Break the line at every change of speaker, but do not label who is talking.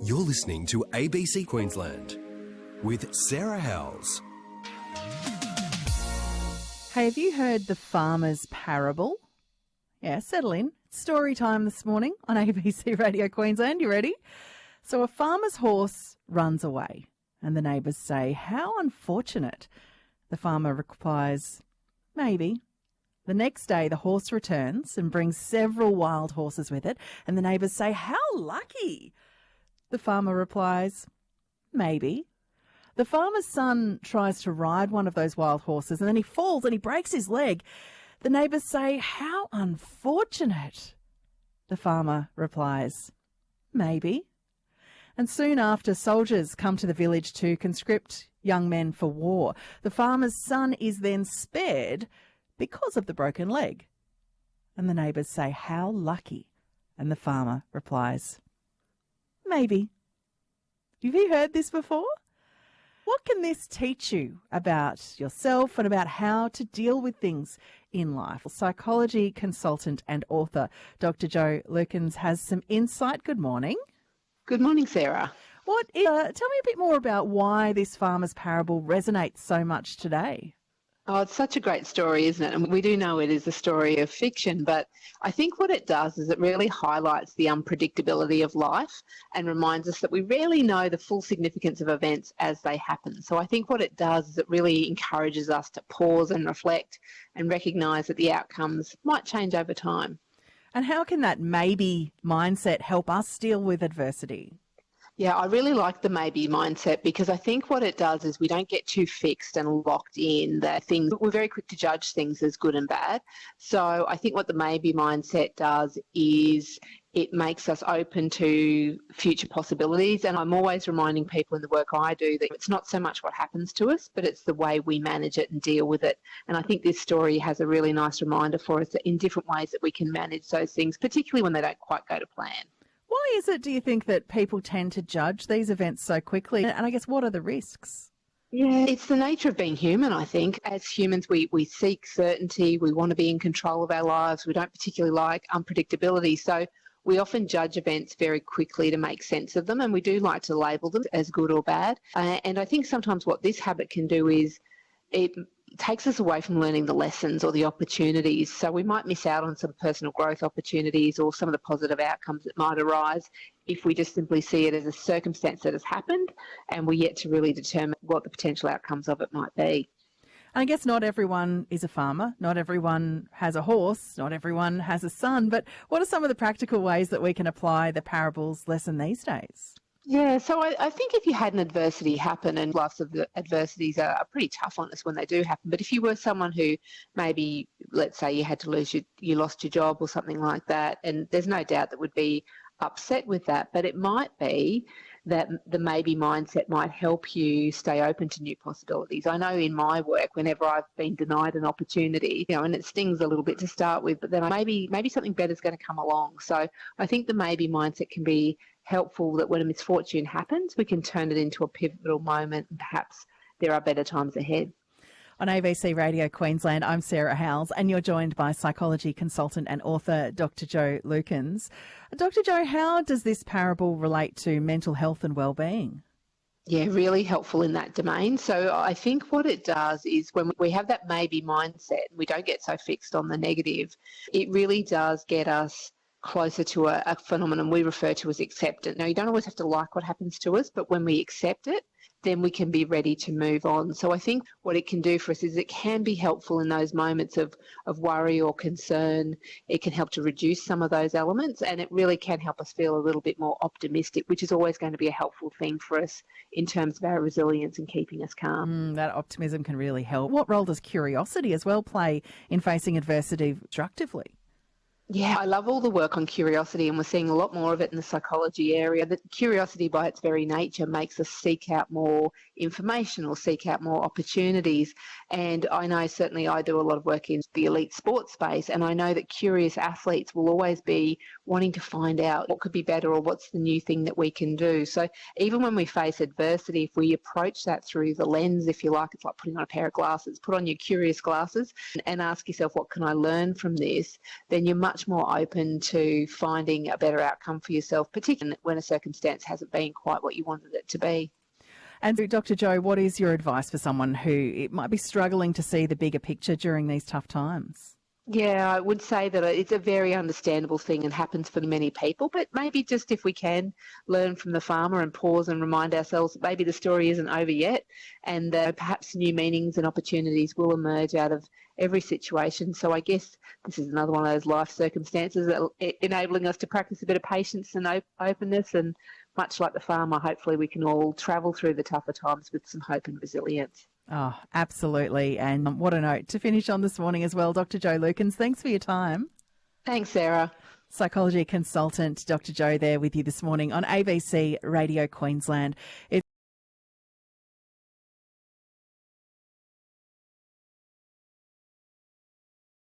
You're listening to ABC Queensland with Sarah Howells.
Hey, have you heard the farmer's parable? Yeah, settle in. It's story time this morning on ABC Radio Queensland. You ready? So a farmer's horse runs away and the neighbours say, "How unfortunate." The farmer replies, "Maybe." The next day the horse returns and brings several wild horses with it and the neighbours say, "How lucky." The farmer replies, "Maybe." The farmer's son tries to ride one of those wild horses and then he falls and he breaks his leg. The neighbours say, "How unfortunate." The farmer replies, "Maybe." And soon after, soldiers come to the village to conscript young men for war. The farmer's son is then spared because of the broken leg. And the neighbours say, "How lucky." And the farmer replies, "Maybe." Have you heard this before? What can this teach you about yourself and about how to deal with things in life? Psychology consultant and author Dr. Jo Lukens has some insight. Good morning.
Good morning, Sarah.
Tell me a bit more about why this farmer's parable resonates so much today.
Oh, it's such a great story, isn't it? And we do know it is a story of fiction, but I think what it does is it really highlights the unpredictability of life and reminds us that we rarely know the full significance of events as they happen. So I think what it does is it really encourages us to pause and reflect and recognise that the outcomes might change over time.
And how can that maybe mindset help us deal with adversity?
Yeah, I really like the maybe mindset because I think what it does is we don't get too fixed and locked in that things. We're very quick to judge things as good and bad. So I think what the maybe mindset does is it makes us open to future possibilities. And I'm always reminding people in the work I do that it's not so much what happens to us, but it's the way we manage it and deal with it. And I think this story has a really nice reminder for us that in different ways that we can manage those things, particularly when they don't quite go to plan.
Why is it, do you think, that people tend to judge these events so quickly? And I guess, what are the risks?
Yeah, it's the nature of being human, I think. As humans, we seek certainty. We want to be in control of our lives. We don't particularly like unpredictability. So we often judge events very quickly to make sense of them, and we do like to label them as good or bad. And I think sometimes what this habit can do is it takes us away from learning the lessons or the opportunities. So we might miss out on some personal growth opportunities or some of the positive outcomes that might arise if we just simply see it as a circumstance that has happened and we're yet to really determine what the potential outcomes of it might be.
I guess not everyone is a farmer, not everyone has a horse, not everyone has a son, but what are some of the practical ways that we can apply the parable's lesson these days?
Yeah, so I think if you had an adversity happen, and lots of the adversities are pretty tough on us when they do happen, but if you were someone who maybe, let's say you had to you lost your job or something like that, and there's no doubt that would be upset with that, but it might be that the maybe mindset might help you stay open to new possibilities. I know in my work, whenever I've been denied an opportunity, and it stings a little bit to start with, but then maybe something better is going to come along. So I think the maybe mindset can be helpful, that when a misfortune happens, we can turn it into a pivotal moment and perhaps there are better times ahead.
On ABC Radio Queensland, I'm Sarah Howells and you're joined by psychology consultant and author Dr. Jo Lukens. Dr. Jo, how does this parable relate to mental health and well-being?
Yeah, really helpful in that domain. So I think what it does is when we have that maybe mindset, we don't get so fixed on the negative, it really does get us closer to a phenomenon we refer to as acceptance. Now, you don't always have to like what happens to us, but when we accept it, then we can be ready to move on. So I think what it can do for us is it can be helpful in those moments of worry or concern. It can help to reduce some of those elements, and it really can help us feel a little bit more optimistic, which is always going to be a helpful thing for us in terms of our resilience and keeping us calm.
That optimism can really help. What role does curiosity as well play in facing adversity constructively?
Yeah, I love all the work on curiosity, and we're seeing a lot more of it in the psychology area. That curiosity by its very nature makes us seek out more information or seek out more opportunities. And I know certainly I do a lot of work in the elite sports space, and I know that curious athletes will always be wanting to find out what could be better or what's the new thing that we can do. So even when we face adversity, if we approach that through the lens, if you like, it's like putting on a pair of glasses, put on your curious glasses and ask yourself, what can I learn from this? Then you're much much more open to finding a better outcome for yourself, particularly when a circumstance hasn't been quite what you wanted it to be.
And so, Dr. Jo, what is your advice for someone who it might be struggling to see the bigger picture during these tough times?
Yeah, I would say that it's a very understandable thing and happens for many people, but maybe just if we can learn from the farmer and pause and remind ourselves that maybe the story isn't over yet, and perhaps new meanings and opportunities will emerge out of every situation. So I guess this is another one of those life circumstances that enabling us to practice a bit of patience and openness, and much like the farmer, hopefully we can all travel through the tougher times with some hope and resilience.
Oh, absolutely. And what a note to finish on this morning as well. Dr. Jo Lukens, thanks for your time.
Thanks, Sarah.
Psychology consultant Dr. Jo there with you this morning on ABC Radio Queensland.